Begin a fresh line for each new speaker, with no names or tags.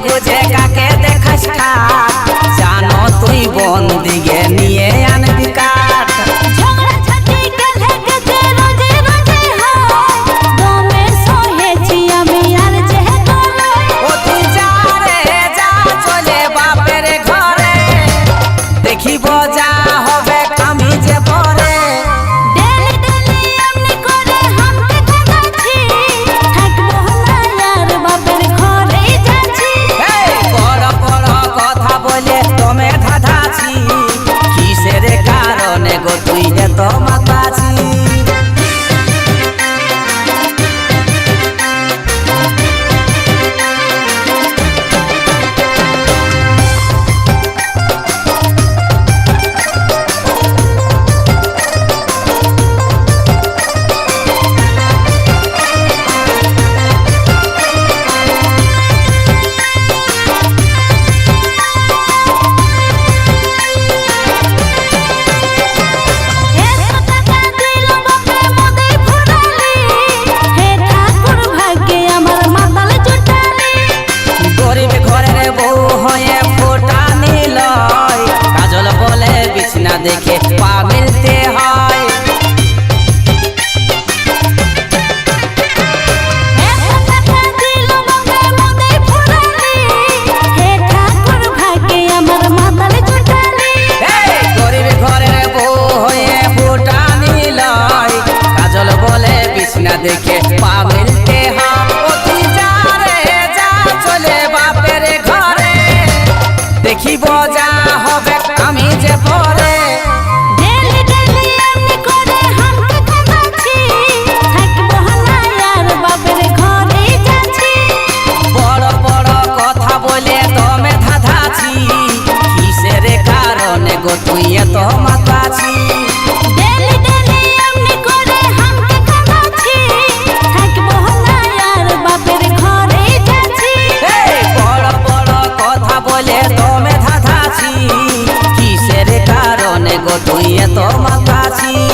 গুজে কাকে দেখাস খাট জানো তুই বন্দিগে নিয়ে আনবি কাঠ দেখিব যা হবে আমি যে পরে বড় বড় কথা বলে তুমি ধাঁধাছি কিসের কারণে গো তুই এত মাতাছি देखे पा मिलते हैं गरीब घरे बो होए फूटा नील काजल बोले बिछना देखे पा मिलते हैं तुई जा रे जा चले बापेर घरे देखिब जा হবে আমি যে পরে गो तुई तो माताची बड़ बड़ कथा बोले तमे धाधाची किसेर कारणे गो तुई तो माताची।